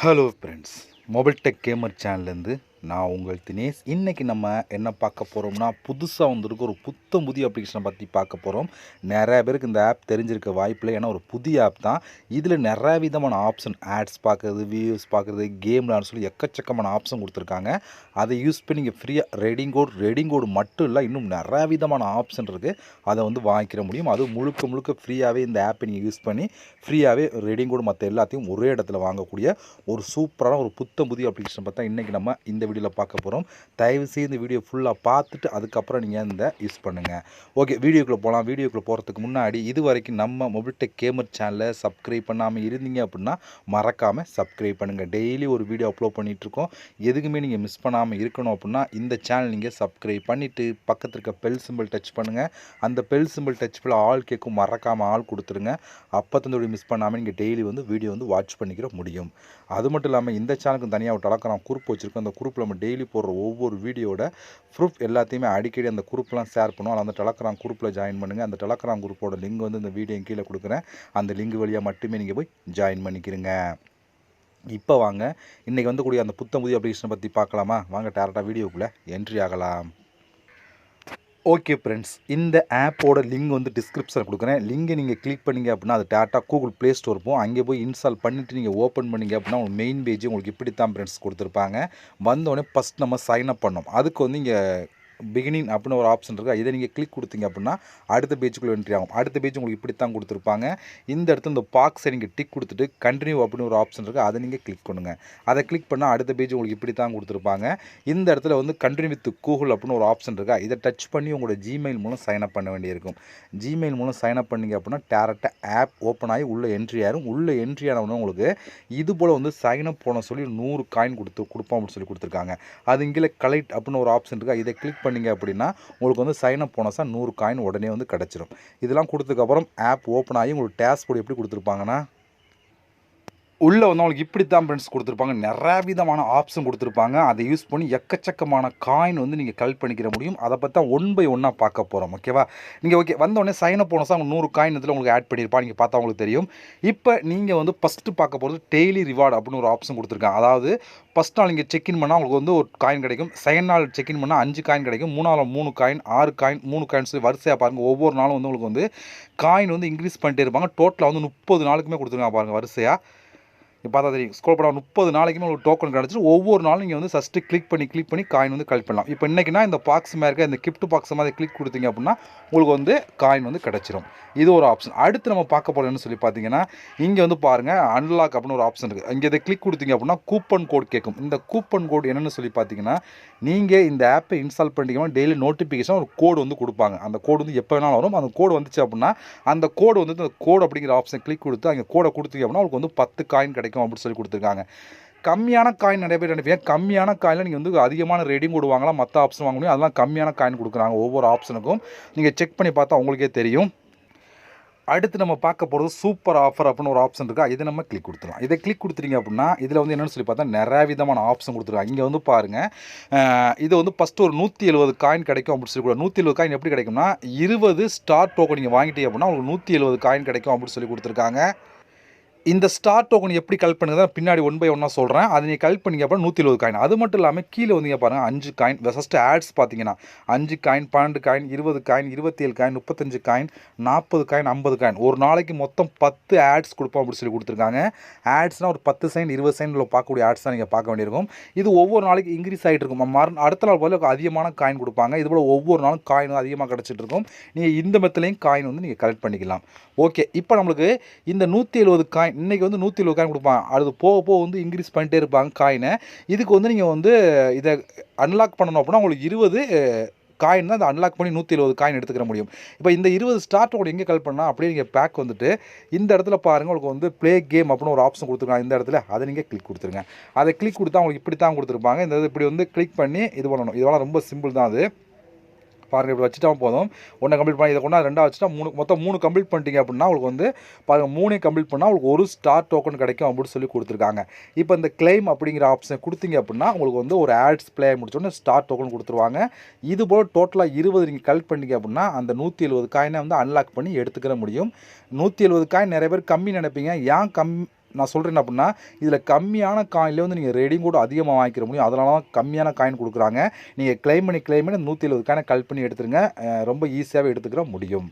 Hello friends, mobile tech gamer சேனல்லேருந்து நான் உங்கள் தினேஷ். இன்றைக்கி நம்ம என்ன பார்க்க போகிறோம்னா, புதுசாக வந்திருக்க ஒரு புத்தம் புதிய அப்ளிகேஷனை பற்றி பார்க்க போகிறோம். நிறைய பேருக்கு இந்த ஆப் தெரிஞ்சிருக்க வாய்ப்பில்லை, ஏன்னா ஒரு புதிய ஆப் தான். இதில் நிறைய விதமான ஆப்ஷன், ஆட்ஸ் பார்க்குறது, வீடியோஸ் பார்க்குறது, கேம் விளாட சொல்லி எக்கச்சக்கமான ஆப்ஷன் கொடுத்துருக்காங்க. அதை யூஸ் பண்ணி நீங்கள் ஃப்ரீயாக ரெடிங் கோடு மட்டும் இல்லை, இன்னும் நிறைய விதமான ஆப்ஷன் இருக்குது. அதை வந்து வாங்கிக்கிற முடியும். அது முழுக்க முழுக்க ஃப்ரீயாகவே இந்த ஆப்பை நீங்கள் யூஸ் பண்ணி ஃப்ரீயாகவே ரெடிங் கோடு மற்ற எல்லாத்தையும் ஒரே இடத்துல வாங்கக்கூடிய ஒரு சூப்பரான ஒரு புத்தம் புதிய அப்ளிகேஷன் பார்த்தா இன்றைக்கி நம்ம இந்த வீடியோவில் பார்க்க போகிறோம். தயவுசெய்து இந்த வீடியோ ஃபுல்லாக பார்த்துட்டு அதுக்கப்புறம் நீங்கள் இந்த யூஸ் பண்ணுங்கள். ஓகே, வீடியோக்குள்ளே போகலாம். வீடியோக்குள்ளே போகிறதுக்கு முன்னாடி இது வரைக்கும் நம்ம மொபைல் டெக் கேமர் சேனலை சப்ஸ்கிரைப் பண்ணாமல் இருந்தீங்க அப்படின்னா மறக்காமல் சப்ஸ்கிரைப் பண்ணுங்கள். டெய்லி ஒரு வீடியோ அப்லோட் பண்ணிகிட்ருக்கோம். எதுக்குமே நீங்கள் மிஸ் பண்ணாமல் இருக்கணும் அப்படின்னா இந்த சேனல் நீங்கள் சப்ஸ்கிரைப் பண்ணிவிட்டு பக்கத்தில் இருக்க பெல் சிம்பிள் டச் பண்ணுங்கள். அந்த பெல் சிம்பிள் டச் பண்ண ஆல் கேட்கும், மறக்காமல் ஆள் கொடுத்துருங்க. அப்போ தந்தோடைய மிஸ் பண்ணாமல் நீங்கள் டெய்லி வந்து வீடியோ வந்து வாட்ச் பண்ணிக்கிற முடியும். அது மட்டும் இல்லாமல் இந்த சேனலுக்கு தனியாக ஒரு டெலகிராம் குரூப் வச்சுருக்கோம். அந்த குரூப்பில் நம்ம டெய்லி போடுற ஒவ்வொரு வீடியோட ப்ரூஃப் எல்லாத்தையுமே அடிக்கடி அந்த குரூப்லாம் ஷேர் பண்ணுவோம். அந்த டெலகிராம் குரூப்பில் ஜாயின் பண்ணுங்கள். அந்த டெலகிராம் குரூப்போட லிங்க் வந்து இந்த வீடியோ கீழே கொடுக்குறேன். அந்த லிங்க் வழியாக மட்டுமே நீங்கள் போய் ஜாயின் பண்ணிக்கிறீங்க. இப்போ வாங்க இன்றைக்கி வந்து கூடிய அந்த புத்தம் புதிய அப்ளிகேஷனை பற்றி பார்க்கலாமா? வாங்க டேரெக்டாக வீடியோக்குள்ளே என்ட்ரி ஆகலாம். ஓகே ஃப்ரெண்ட்ஸ், இந்த ஆப்போட லிங்க் வந்து டிஸ்கிரிப்ஷனில் கொடுக்குறேன். லிங்கை நீங்கள் கிளிக் பண்ணிங்க அப்படின்னா அது டேரெக்டாக கூகுள் ப்ளே ஸ்டோர் போகும். அங்கே போய் இன்ஸ்டால் பண்ணிவிட்டு நீங்கள் ஓப்பன் பண்ணிங்க அப்படின்னா உங்களுக்கு மெயின் பேஜ் உங்களுக்கு இப்படி தான் ஃப்ரெண்ட்ஸ் கொடுத்துருப்பாங்க. வந்தோடனே ஃபஸ்ட் நம்ம சைன் அப் பண்ணோம். அதுக்கு வந்து இங்கே பிகினிங் அப்படின்னு ஒரு ஆப்ஷன் இருக்குது. இதை நீங்கள் கிளிக் கொடுத்தீங்க அப்படின்னா அடுத்த பேஜுக்குள்ளே என்ட்ரி ஆகும். அடுத்த பேஜ் உங்களுக்கு இப்படி தான் கொடுத்துருப்பாங்க. இந்த இடத்துல இந்த பாக்ஸை நீங்கள் டிக் கொடுத்துட்டு கண்டினியூ அப்படின்னு ஒரு ஆப்ஷன் இருக்குது. அதை நீங்கள் கிளிக் பண்ணுங்கள். அதை கிளிக் பண்ணால் அடுத்த பேஜ் உங்களுக்கு இப்படி தான் கொடுத்துருப்பாங்க. இந்த இடத்துல வந்து கண்டினியூ வித் கூகுள் அப்படின்னு ஒரு ஆப்ஷன் இருக்கா, இதை டச் பண்ணி உங்களோட ஜிமெயில் மூலம் சைன் அப் பண்ண வேண்டியிருக்கும். ஜிமெயில் மூலம் சைன் அப் பண்ணிங்க அப்படின்னா டேரெக்டாக ஆப் ஓப்பன் ஆகி உள்ளே என்ட்ரி ஆகும். உள்ளே என்ட்ரி ஆனவுடனே உங்களுக்கு இது போல் வந்து சைன் அப் போன சொல்லி 100 காயின் கொடுப்போம் அப்படின்னு சொல்லி கொடுத்துருக்காங்க. அது இங்கே கலெக்ட் அப்படின்னு ஒரு ஆப்ஷன் இருக்கா, இதை கிளிக் பண்ணிங்க அப்படின்னா உங்களுக்கு வந்து சைன் அப் போனஸாக 100 காயின் உடனே வந்து கிடச்சிரும். இதெல்லாம் கொடுத்ததுக்கப்புறம் ஆப் ஓப்பன் ஆகி உங்களுக்கு டேஷ்போர்டு எப்படி கொடுத்துருப்பாங்கன்னா, உள்ளே வந்து அவங்களுக்கு இப்படி தான் ஃப்ரெண்ட்ஸ் கொடுத்துருப்பாங்க. நிறைய விதமான ஆப்ஷன் கொடுத்துருப்பாங்க. அதை யூஸ் பண்ணி எக்கச்சக்கமான காயின் வந்து நீங்கள் கலெக்ட் பண்ணிக்கிற முடியும். அதை பற்றி தான் ஒன் பை ஒன்னாக பார்க்க போகிறோம். ஓகேவா? நீங்கள் ஓகே வந்தோடனே சைன் அப் போனஸாக அவங்க 100 காயின் இதில் உங்களுக்கு ஆட் பண்ணியிருப்பா. நீங்கள் பார்த்தா உங்களுக்கு தெரியும். இப்போ நீங்கள் வந்து ஃபஸ்ட்டு பார்க்க போகிறது டெய்லி ரிவார்டு அப்படின்னு ஒரு ஆப்ஷன் கொடுத்துருக்காங்க. அதாவது ஃபஸ்ட் நாள் நீங்கள் செக்இன் பண்ணால் உங்களுக்கு வந்து ஒரு காயின் கிடைக்கும். செகண்ட் நாள் செக்இன் பண்ணால் 5 காயின் கிடைக்கும். 3 நாள் 3 காயின், 6 காயின், 3 காயின் சொல்லி வரிசையாக பாருங்கள். ஒவ்வொரு நாளும் வந்து உங்களுக்கு வந்து காயின் வந்து இன்க்ரீஸ் பண்ணிட்டே இருப்பாங்க. டோட்டலாக வந்து 30 நாளுக்குமே கொடுத்துருக்காங்க பாருங்கள் வரிசையாக. இப்போ பார்த்தா தெரியும். ஸ்க்ரோல் பண்ணால் 30 நாளைக்குமே உங்களுக்கு டோக்கன் கிடச்சிட்டு ஒவ்வொரு நாளும் நீங்கள் வந்து ஃபஸ்ட்டு கிளிக் பண்ணி காயின் வந்து கலெக்ட் பண்ணலாம். இப்போ இன்றைக்கினா இந்த பாக்ஸ் மாதிரி இருக்க இந்த கிஃப்ட் பாக்ஸ் மாதிரி கிளிக் கொடுத்தீங்க அப்படின்னா உங்களுக்கு வந்து காயின் வந்து கிடச்சிரும். இது ஒரு ஆப்ஷன். அடுத்து நம்ம பார்க்க போகிறோம்னு சொல்லி பார்த்தீங்கன்னா, இங்கே வந்து பாருங்கள் அன்லாக் அப்படின்னு ஒரு ஆப்ஷன் இருக்குது. இங்கே இதை கிளிக் கொடுத்தீங்க அப்படின்னா கூப்பன் கோட் கேட்கும். இந்த கூப்பன் கோட் என்னென்னு சொல்லி பார்த்தீங்கன்னா, நீங்கள் இந்த ஆப்பை இன்ஸ்டால் பண்ணிட்டீங்கன்னா டெய்லி நோட்டிஃபிகேஷன் ஒரு கோடு வந்து கொடுப்பாங்க. அந்த கோடு வந்து எப்போ வேணாலும் வரும். அந்த கோடு வந்துச்சு அப்படின்னா அந்த கோடு வந்து இந்த கோடு அப்படிங்கிற ஆப்ஷன் கிளிக் கொடுத்து அங்கே கோடை கொடுத்தீங்க அப்படின்னா உங்களுக்கு வந்து 10 காயின் கிடைக்கும் அப்படின்னு சொல்லி கொடுத்துருக்காங்க. கம்மியான காயின் நிறைய பேர் நினைப்பீங்க. கம்மியான காயினில் நீங்கள் வந்து அதிகமான ரேட்டிங் கொடுவாங்களா, மற்ற ஆப்ஷன் வாங்க முடியும். அதெல்லாம் கம்மியான காயின் கொடுக்குறாங்க. ஒவ்வொரு ஆப்ஷனுக்கும் நீங்கள் செக் பண்ணி பார்த்தா உங்களுக்கே தெரியும். அடுத்து நம்ம பார்க்க போகிறது சூப்பர் ஆஃபர் அப்படின்னு ஒரு ஆப்ஷன் இருக்கா, இதை நம்ம கிளிக் கொடுத்துலாம். இதை கிளிக் கொடுத்துட்டீங்க அப்படின்னா இதில் வந்து என்னென்னு சொல்லி பார்த்தா நிறைய விதமான ஆப்ஷன் கொடுத்துருக்காங்க. இங்கே வந்து பாருங்கள், இது வந்து ஃபஸ்ட்டு ஒரு 170 காயின் கிடைக்கும் அப்படின்னு சொல்லி கூட 170 காயின் எப்படி கிடைக்கும்னா 20 ஸ்டார் டோக்கன் நீங்கள் வாங்கிட்டீங்க அப்படின்னா உங்களுக்கு 170 காயின் கிடைக்கும் அப்படின்னு சொல்லி கொடுத்துருக்காங்க. இந்த ஸ்டார் டோக்கன் எப்படி கலெக்ட் பண்ணுறது பின்னாடி ஒன் பை ஒன்னாக சொல்கிறேன். அதை நீங்கள் கலெக்ட் பண்ணிங்க அப்புறம் 170 காயின். அது மட்டும் இல்லாமல் கீழே வந்தீங்க பாருங்கள் 5 காயின். ஃபஸ்ட்டு ஆட்ஸ் பார்த்தீங்கன்னா 5 coin, 12 coin, 20 coin, 27 coin, 35 coin, 40 coin, 50 coin. ஒரு நாளைக்கு மொத்தம் 10 ஆட்ஸ் கொடுப்போம் அப்படின்னு சொல்லி கொடுத்துருக்காங்க. ஆட்ஸ்னால் ஒரு 10 செகண்ட் 20 செகண்டில் பார்க்கக்கூடிய ஆட்ஸ் தான் நீங்கள் பார்க்க வேண்டியிருக்கும். இது ஒவ்வொரு நாளைக்கு இன்க்ரீஸ் ஆகிட்டு இருக்கும். அடுத்த நாள் போல அதிகமான காயின் கொடுப்பாங்க. இதுபோல் ஒவ்வொரு நாளும் காயின் அதிகமாக கிடச்சிட்டு இருக்கும். நீங்கள் இந்த மெத்தலையும் காயின் வந்து நீங்கள் கலெக்ட் பண்ணிக்கலாம். ஓகே, இப்போ நம்மளுக்கு இந்த 170 காயின் இன்றைக்கி வந்து 170 காயின் கொடுப்பாங்க. அது போக வந்து இன்க்ரீஸ் பண்ணிட்டே இருப்பாங்க காயினை. இதுக்கு வந்து நீங்கள் வந்து இதை அன்லாக் பண்ணணும் அப்படின்னா உங்களுக்கு 20 காயின் தான் அதை அன்லாக் பண்ணி 170 காயின் எடுத்துக்கிற முடியும். இப்போ இந்த 20 ஸ்டார் டோக்கன் எங்கே கலெக்ட் பண்ணால் அப்படியே நீங்கள் பேக் வந்துட்டு இந்த இடத்துல பாருங்கள் உங்களுக்கு வந்து ப்ளே கேம் அப்படின்னு ஒரு ஆப்ஷன் கொடுத்துருக்காங்க. இந்த இடத்துல அதை நீங்கள் கிளிக் கொடுத்துருங்க. அதை கிளிக் கொடுத்தா உங்களுக்கு இப்படி தான் கொடுத்துருப்பாங்க. இந்த இப்படி வந்து கிளிக் பண்ணி இது பண்ணணும். இதெல்லாம் ரொம்ப சிம்பிள் தான். அது பாருங்கள் இப்படி வச்சுட்டா போதும். ஒன்றை கம்ப்ளீட் பண்ணி இதை கொண்டா 2 வச்சுட்டா மொத்தம் 3 கம்ப்ளீட் பண்ணிட்டீங்க அப்படின்னா உங்களுக்கு வந்து பாருங்கள் 3 கம்ப்ளீட் பண்ணால் உங்களுக்கு 1 ஸ்டார் டோக்கன் கிடைக்கும் அப்படின்னு சொல்லி கொடுத்துருக்காங்க. இப்போ இந்த கிளைம் அப்படிங்கிற ஆப்ஷன் கொடுத்தீங்க அப்படின்னா உங்களுக்கு வந்து ஒரு ஆட்ஸ் ப்ளே முடிச்சோடனே ஸ்டார் டோக்கன் கொடுத்துருவாங்க. இது போல் டோட்டலாக 20 நீங்கள் கலெக்ட் பண்ணிங்க அப்படின்னா அந்த 170 காயினை வந்து அன்லாக் பண்ணி எடுத்துக்கிற முடியும். 170 காயின் நிறைய பேர் கம்மி நினைப்பீங்க. ஏன் நான் சொல்கிறேன் அப்படின்னா இதில் கம்மியான காயின்லேயே வந்து நீங்கள் ரேடிங் கூட அதிகமாக வாங்கிக்கிற முடியும். அதனால தான் கம்மியான காயின் கொடுக்குறாங்க. நீங்கள் கிளைம் பண்ணி 170 காயினை கலெக்ட் பண்ணி எடுத்துருங்க. ரொம்ப ஈஸியாகவே எடுத்துக்கிற முடியும்.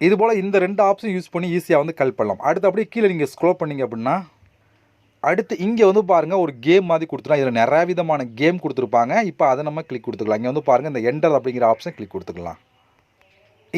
இதுபோல் இந்த 2 ஆப்ஷன் யூஸ் பண்ணி ஈஸியாக வந்து கலெக்ட் பண்ணலாம். அடுத்து அப்படியே கீழே நீங்கள் ஸ்க்ரோல் பண்ணிங்க அப்படின்னா அடுத்து இங்கே வந்து பாருங்கள் ஒரு கேம் மாதிரி கொடுத்துருக்காங்க. இதில் நிறைய விதமான கேம் கொடுத்துருப்பாங்க. இப்போ அதை நம்ம கிளிக் கொடுத்துக்கலாம். இங்கே வந்து பாருங்கள் இந்த என்டர் அப்படிங்கிற ஆப்ஷன் கிளிக் கொடுத்துக்கலாம்.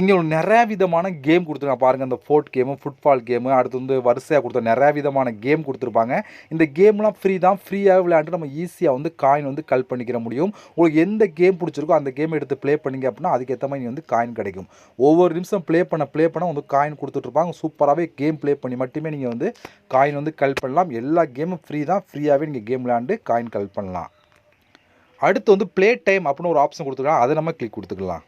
இங்கே ஒரு நிறைய விதமான கேம் கொடுத்துருக்காங்க பாருங்கள். இந்த ஃபோர்ட் கேமு, ஃபுட்பால் கேமு, அடுத்து வந்து வரிசையாக கொடுத்த நிறைய விதமான கேம் கொடுத்துருப்பாங்க. இந்த கேம்லாம் ஃப்ரீ தான். ஃப்ரீயாக விளையாண்டு நம்ம ஈஸியாக வந்து காயின் வந்து கலெக்ட் பண்ணிக்கிற முடியும். உங்களுக்கு எந்த கேம் பிடிச்சிருக்கோ அந்த கேம் எடுத்து ப்ளே பண்ணிங்க அப்படின்னா அதுக்கேற்ற மாதிரி வந்து காயின் கிடைக்கும். ஒவ்வொரு நிமிஷம் ப்ளே பண்ண வந்து காயின் கொடுத்துட்ருப்பாங்க. சூப்பராகவே கேம் ப்ளே பண்ணி மட்டுமே நீங்கள் வந்து காயின் வந்து கலெக்ட் பண்ணலாம். எல்லா கேமும் ஃப்ரீ தான். ஃப்ரீயாகவே நீங்கள் கேம் விளையாண்டு காயின் கலெக்ட் பண்ணலாம். அடுத்து வந்து ப்ளே டைம் அப்படின்னு ஒரு ஆப்ஷன் கொடுத்துருக்காங்க. அதை நம்ம கிளிக் கொடுத்துக்கலாம்.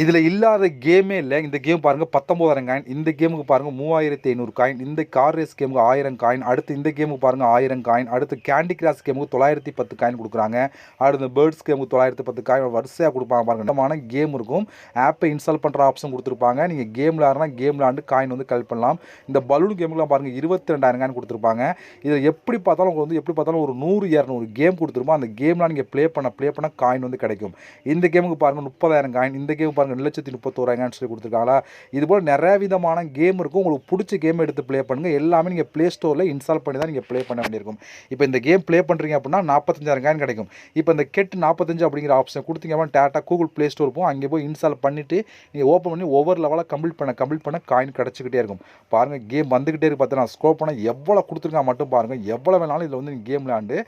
இதில் இல்லாத கேமே இல்லை. இந்த கேம் பாருங்கள் 19,000 காயின். இந்த கேமுக்கு பாருங்கள் 3,500 காயின். இந்த கார் ரேஸ் கேமுக்கு 1000 காயின். அடுத்து இந்த கேமுக்கு பாருங்கள் 1000 காயின். அடுத்து கேண்டி கிராஷ் கேமுக்கு 910 காயின் கொடுக்குறாங்க. அடுத்து பேர்ட்ஸ் கேமுக்கு 910 காயின் வரிசையாக கொடுப்பாங்க பாருங்கள். விதமான கேம் இருக்கும். ஆப்பை இன்ஸ்டால் பண்ணுற ஆப்ஷன் கொடுத்துருப்பாங்க. நீங்கள் கேம் விளாட்றனா கேம் விளாண்டு காயின் வந்து கலெக்ட் பண்ணலாம். இந்த பலூன் கேமுக்குலாம் பாருங்கள் 22,000 காயின் கொடுத்துருப்பாங்க. இதில் எப்படி பார்த்தாலும் உங்களுக்கு வந்து எப்படி பார்த்தாலும் ஒரு 100-200 கேம் கொடுத்துருப்போம். அந்த கேம்லாம் நீங்கள் ப்ளே பண்ண காயின் வந்து கிடைக்கும். இந்த கேமுக்கு பாருங்கள் 30,000 காயின். இந்த கேமுக்கு பாருங்கள் 2,31,000 சொல்லி கொடுத்துருக்காங்களா. இதுபோல் நிறைய விதமான கேம் இருக்கும். உங்களுக்கு பிடிச்ச கேம் எடுத்து ப்ளே பண்ணுங்கள். எல்லாமே நீங்கள் ப்ளே ஸ்டோரில் இன்ஸ்டால் பண்ணி தான் நீங்கள் ப்ளே பண்ண வேண்டியிருக்கும். இப்போ இந்த கேம் ப்ளே பண்ணுறீங்க அப்படின்னா 45,000 காயின் கிடைக்கும். இப்போ இந்த கெட் 45 அப்படிங்கிற ஆப்ஷன் கொடுத்தீங்க அப்படின்னா டேட்டா கூகுள் ப்ளே ஸ்டோர் போகும். அங்கே போய் இன்ஸ்டால் பண்ணிவிட்டு நீங்கள் ஓப்பன் பண்ணி ஒவ்வொரு லெவலாக கம்ப்ளீட் பண்ண காயின் கிடச்சிக்கிட்டே இருக்கும். பாருங்கள் கேம் வந்துக்கிட்டே இருக்கு. பார்த்தா நான் ஸ்க்ரோல் பண்ண எவ்வளோ கொடுத்துருக்காங்க மட்டும் பாருங்கள். எவ்வளோ வேணாலும் இதில் வந்து நீங்கள் கேம் விளையாண்டு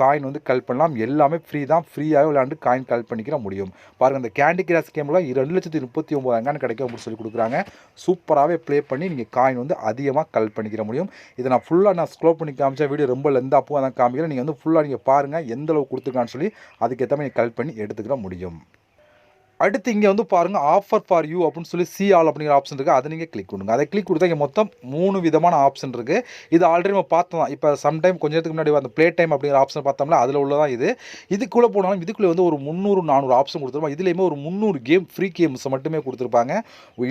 காயின் வந்து கலெக்ட் பண்ணலாம். எல்லாமே ஃப்ரீ தான். ஃப்ரீயாக விளையாண்டு காயின் கலெக்ட் பண்ணிக்கிற முடியும். பாருங்கள் இந்த கேண்டி கிராஷ் கேமில் 2,39,000 கிடைக்கும் அப்படின்னு சொல்லி கொடுக்குறாங்க. சூப்பராகவே ப்ளே பண்ணி நீங்கள் காயின் வந்து அதிகமாக கலெக்ட் பண்ணிக்கிற முடியும். இதை நான் ஃபுல்லாக ஸ்க்ரோல் பண்ணி காமிச்சா வீடியோ ரொம்ப லெந்தாக போக தான் காமிக்கிறேன். நீங்கள் வந்து ஃபுல்லாக நீங்கள் பாருங்கள் எந்த அளவுக்கு கொடுத்துருக்கான்னு சொல்லி அதுக்கேற்ற மாதிரி கலெக்ட் பண்ணி எடுத்துக்கிற முடியும். அடுத்து இங்கே வந்து பாருங்கள் ஆஃபர் ஃபார் யூ அப்படின்னு சொல்லி சி ஆல் அப்படிங்கிற ஆப்ஷன் இருக்குது. அதை நீங்கள் கிளிக் கொடுங்க. அதை கிளிக் கொடுத்தா இங்கே மொத்தம் 3 விதமான ஆப்ஷன் இருக்குது. இது ஆல்ரெடி நம்ம பார்த்தோம் தான். இப்போ சம்டைம் கொஞ்ச நேரத்துக்கு முன்னாடி அந்த ப்ளே டைம் அப்படிங்கிற ஆப்ஷன் பார்த்தோம்ல அதில் உள்ளதான் இது. இதுக்குள்ளே போனாலும் இதுக்குள்ளே வந்து ஒரு 300-400 ஆப்ஷன் கொடுத்துருப்பாங்க. இதுலேயுமே ஒரு 300 கேம் ஃப்ரீ கேம்ஸ் மட்டுமே கொடுத்துருப்பாங்க.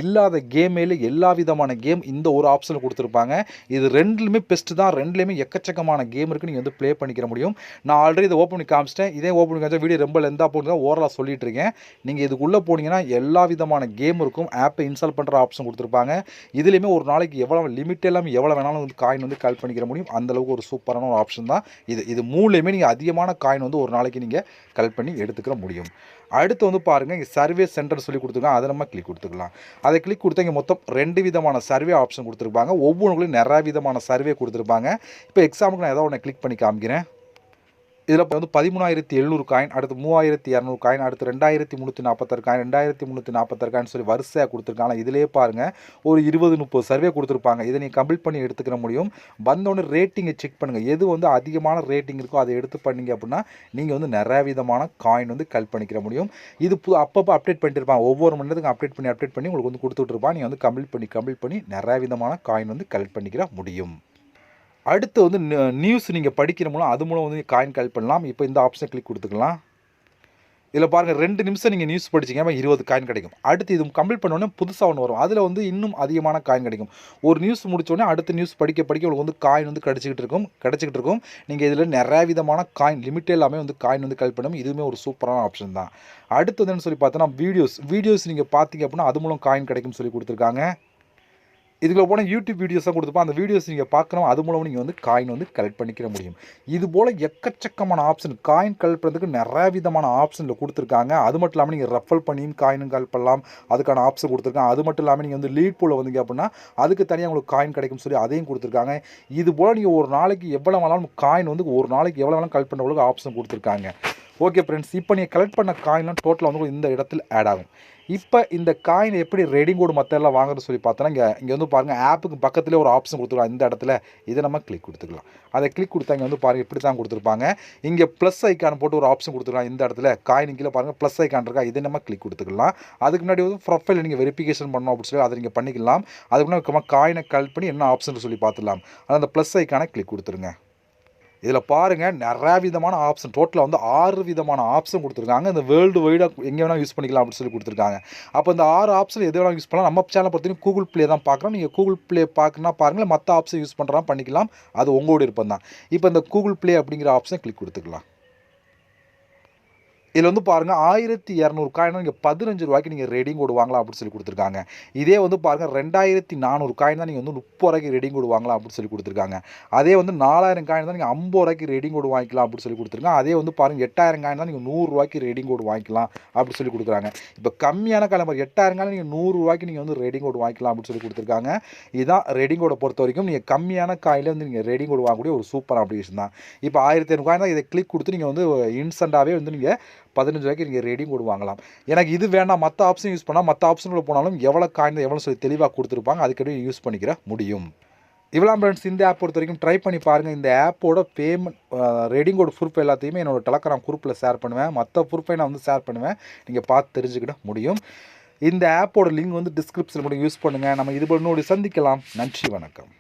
இல்லாத கேமேல எல்லா விதமான கேம் இந்த ஒரு ஆப்ஷனில் கொடுத்துருப்பாங்க. இது ரெண்டுலையுமே பெஸ்ட்டு தான். ரெண்டுலேயுமே எக்கச்சக்கமான கேம் இருக்குது. நீங்கள் வந்து ப்ளே பண்ணிக்கிற முடியும். நான் ஆல்ரெடி இதை ஓப்பன் பண்ணி காமிச்சிட்டேன். இதே ஓப்பன் பண்ணி காமிச்சா வீடியோ ரொம்ப லெந்தாக போட்டு தான் ஓரலாக சொல்லிட்டு இருக்கேன். நீங்கள் இதுக்குள்ளே போனீங்கன்னா எல்லா விதமான கேம் இருக்கும். ஆப்பை இன்ஸ்டால் பண்ணுற ஆப்ஷன் கொடுத்துருப்பாங்க. இதுலேயுமே ஒரு நாளைக்கு எவ்வளோ லிமிட் எல்லாமே எவ்வளோ வேணாலும் வந்து காயின் வந்து கலெக்ட் பண்ணிக்கிற முடியும். அந்தளவுக்கு ஒரு சூப்பரான ஒரு ஆப்ஷன் தான் இது மூணுலேயுமே நீங்கள் அதிகமான காயின் வந்து ஒரு நாளைக்கு நீங்கள் கலெக்ட் பண்ணி எடுத்துக்கிற முடியும். அடுத்து வந்து பாருங்கள் இங்கே சர்வே சென்டர் சொல்லி கொடுத்துருக்காங்க. அதை நம்ம கிளிக் கொடுத்துக்கலாம். அதை கிளிக் கொடுத்தா இங்கே மொத்தம் 2 விதமான சர்வே ஆப்ஷன் கொடுத்துருப்பாங்க. ஒவ்வொன்றுக்குள்ளேயும் நிறைய விதமான சர்வே கொடுத்துருப்பாங்க. இப்போ எக்ஸாம்பிளுக்கு நான் ஏதோ ஒன்று கிளிக் பண்ணி காமிக்கிறேன். இதில் வந்து 13,700 காயின், அடுத்து 3,200 காயின், அடுத்து 2,346 காயின், 2,346 காயின் சொல்லி வரிசையாக கொடுத்துருக்காங்க. இதிலே பாருங்கள் ஒரு 20-30 சர்வே கொடுத்துருப்பாங்க. இதை நீங்கள் கம்ப்ளீட் பண்ணி எடுத்துக்கிற முடியும். வந்தோடனே ரேட்டிங்கை செக் பண்ணுங்கள். எது வந்து அதிகமான ரேட்டிங் இருக்கோ அதை எடுத்து பண்ணிங்க அப்படின்னா நீங்கள் வந்து நிறைய விதமான காயின் வந்து கலெக்ட் பண்ணிக்கிற முடியும். இது அப்பப்போ அப்டேட் பண்ணிட்டு இருப்பாங்க. ஒவ்வொரு மணி நேரத்துக்கு அப்டேட் பண்ணி உங்களுக்கு வந்து கொடுத்துட்ருப்பாங்க. நீங்கள் வந்து கம்ப்ளீட் பண்ணி நிறைய விதமான காயின் வந்து கலெக்ட் பண்ணிக்கிற முடியும். அடுத்து வந்து நியூஸ் நீங்கள் படிக்கிற மூலம் அது மூலம் வந்து காயின் கலெக்ட் பண்ணலாம். இப்போ இந்த ஆப்ஷனை கிளிக் கொடுத்துக்கலாம். இதில் பாருங்கள் 2 நிமிஷம் நீங்கள் நியூஸ் படிச்சிங்க 20 காயின் கிடைக்கும். அடுத்து இது கம்ப்ளீட் பண்ணோடனே புதுசாக ஒன்று வரும். அதில் வந்து இன்னும் அதிகமான காயின் கிடைக்கும். ஒரு நியூஸ் முடித்தோடனே அடுத்த நியூஸ் படிக்க உங்களுக்கு வந்து காயின் வந்து கிடச்சிக்கிட்டு இருக்கும். நீங்கள் இதில் நிறைய விதமான காயின் லிமிட்டே எல்லாமே வந்து காயின் வந்து கலெக்ட் பண்ணணும். இதுவுமே ஒரு சூப்பரான ஆப்ஷன் தான். அடுத்து வந்து சொல்லி பார்த்தோன்னா வீடியோஸ் நீங்கள் பார்த்தீங்க அப்படின்னா அது மூலம் காயின் கிடைக்கும்னு சொல்லி கொடுத்துருக்காங்க. இதுக்குள்ள போனால் யூடியூப் வீடியோஸாக கொடுத்துப்போம். அந்த வீடியோஸ் நீங்கள் பார்க்கணும். அது மூலம் நீங்கள் வந்து காயின் வந்து கலெக்ட் பண்ணிக்கிற முடியும். இது போல் எக்கச்சக்கமான ஆப்ஷன் காயின் கலெக்ட் பண்ணுறதுக்கு நிறைய விதமான ஆப்ஷனில் கொடுத்துருக்காங்க. அது மட்டும் இல்லாமல் நீங்கள் ரெஃபர் பண்ணியும் காயினும் கலெக்ட் பண்ணலாம். அதுக்கான ஆப்ஷன் கொடுத்துருக்காங்க. அது மட்டும் இல்லாமல் நீங்கள் வந்து லீட் போல் வந்தீங்க அப்படின்னா அதுக்கு தனியாக உங்களுக்கு காயின் கிடைக்கும் சொல்லி அதையும் கொடுத்துருக்காங்க. இது போல் நீங்கள் ஒரு நாளைக்கு எவ்வளோ வேணாலும் காயின் வந்து ஒரு நாளைக்கு எவ்வளோ வேணாலும் கலெக்ட் பண்ணுறவங்களுக்கு ஆப்ஷன் கொடுத்துருக்காங்க. ஓகே ஃப்ரெண்ட்ஸ், இப்போ நீங்கள் கலெக்ட் பண்ண காயின்லாம் டோட்டலாக வந்து இந்த இடத்துல ஆட் ஆகும். இப்போ இந்த காயின் எப்படி ரெடிங் கோடு மற்ற எல்லாம் வாங்குறது சொல்லி பார்த்தோன்னா இங்கே வந்து பாருங்கள் ஆப்புக்கு பக்கத்துலேயே ஒரு ஆப்ஷன் கொடுத்துருக்கலாம். இந்த இடத்துல இதை நம்ம கிளிக் கொடுத்துக்கலாம். அதை கிளிக் கொடுத்தா இங்கே வந்து பாருங்கள் இப்படி தான் கொடுத்துருப்பாங்க. இங்கே ப்ளஸ் ஐக்கான் போட்டு ஒரு ஆப்ஷன் கொடுத்துருக்கலாம். இந்த இடத்துல காயின் கீழே பாருங்கள் ப்ளஸ் ஐக்கான் இருக்கா, இதை நம்ம கிளிக் கொடுத்துக்கலாம். அதுக்கு முன்னாடி வந்து ப்ரொஃபைல் நீங்கள் வெரிஃபிகேஷன் பண்ணணும் அப்படின்னு சொல்லி அதை நீங்கள் பண்ணிக்கலாம். அதுக்கு முன்னாடி காயினை கலெக்ட் பண்ணி என்ன ஆப்ஷன் சொல்லி பார்த்துக்கலாம். அது அந்த ப்ளஸ் ஐக்கானை கிளிக் கொடுத்துருங்க. இதில் பாருங்கள் நிறையா விதமான ஆப்ஷன், டோட்டலாக வந்து 6 விதமான ஆப்ஷன் கொடுத்துருக்காங்க. இந்த வேர்ல்டு வைடாக எங்கே வேணால் யூஸ் பண்ணிக்கலாம் அப்படின்னு சொல்லி கொடுத்துருக்காங்க. அப்போ இந்த 6 ஆப்ஷன் எது வேணால் யூஸ் பண்ணலாம். நம்ம சேனலை பொறுத்தவரைக்கும் கூகுள் ப்ளே தான் பார்க்குறோம். நீங்கள் கூகுள் ப்ளே பார்க்கணுன்னா பாருங்கள், மற்ற ஆப்ஷன் யூஸ் பண்ணுறா பண்ணிக்கலாம், அது உங்களோட விருப்பம் தான். இப்போ இந்த கூகுள் ப்ளே அப்படிங்கிற ஆப்ஷனை கிளிக் கொடுத்துக்கலாம். இதில் வந்து பாருங்கள் 1200 காயினா நீங்கள் 15 ரூபாய்க்கு நீங்கள் ரெடிங் கோடு வாங்கலாம் அப்படின்னு சொல்லி கொடுத்துருக்காங்க. இதே வந்து பாருங்கள் 2400 காயின் தான் நீங்கள் வந்து 30 ரூபாய்க்கு ரெடிங் கோடு வாங்கலாம் அப்படின்னு சொல்லி கொடுத்துருக்காங்க. அதே வந்து 4000 காயின் தான் நீங்கள் 50 ரூபாய்க்கு ரெடிங் கோடு வாங்கிக்கலாம் அப்படின்னு சொல்லி கொடுத்துருக்காங்க. அதே வந்து பாருங்கள் 8000 காயின் தான் நீங்கள் 100 ரூபாய்க்கு ரெடிங் கோடு வாங்கிக்கலாம் அப்படின்னு சொல்லி கொடுக்குறாங்க. இப்போ கம்மியான காலம் 8000 காயின் நீங்கள் 100 ரூபாய்க்கு நீங்கள் வந்து ரெடிங் கோடு வாங்கிக்கலாம் அப்படின்னு சொல்லி கொடுத்துருக்காங்க. இதுதான் ரெடிங் கோடை பொறுத்த வரைக்கும் நீங்கள் கம்மியான காயிலே வந்து நீங்கள் ரெடிங் கோடு வாங்கக்கூடிய ஒரு சூப்பர் அப்ளிகேஷன் தான். இப்போ 1500 காயின் தான், இதை கிளிக் கொடுத்து நீங்கள் வந்து இன்ஸ்டண்ட்டாகவே வந்து நீங்கள் 15 ரூபாய்க்கு நீங்கள் ரெடிங் கோடு வாங்கலாம். எனக்கு இது வேண்டாம், மற்ற ஆப்ஷன் யூஸ் பண்ணால் மற்ற ஆப்ஷனுக்குள்ள போனாலும் எவ்வளோ காயின் எவ்வளோ சொல்லி தெளிவாக கொடுத்துருப்பாங்க, அதுக்கடி யூஸ் பண்ணிக்கிற முடியும். இவ்வளோ ஃப்ரெண்ட்ஸ், இந்த ஆப் பொறுத்த வரைக்கும் ட்ரை பண்ணி பாருங்கள். இந்த ஆப்போட பேமெண்ட் ரெடிங் கோடு ப்ரூஃப் எல்லாத்தையுமே என்னோட டெலகிராம் குரூப்பில் ஷேர் பண்ணுவேன். மற்ற ப்ரூஃபை நான் வந்து ஷேர் பண்ணுவேன், நீங்கள் பார்த்து தெரிஞ்சுக்கிட முடியும். இந்த ஆப்போட லிங்க் வந்து டிஸ்கிரிப்ஷனில் கூட யூஸ் பண்ணுங்கள். நம்ம இது பண்ணோடு சந்திக்கலாம். நன்றி, வணக்கம்.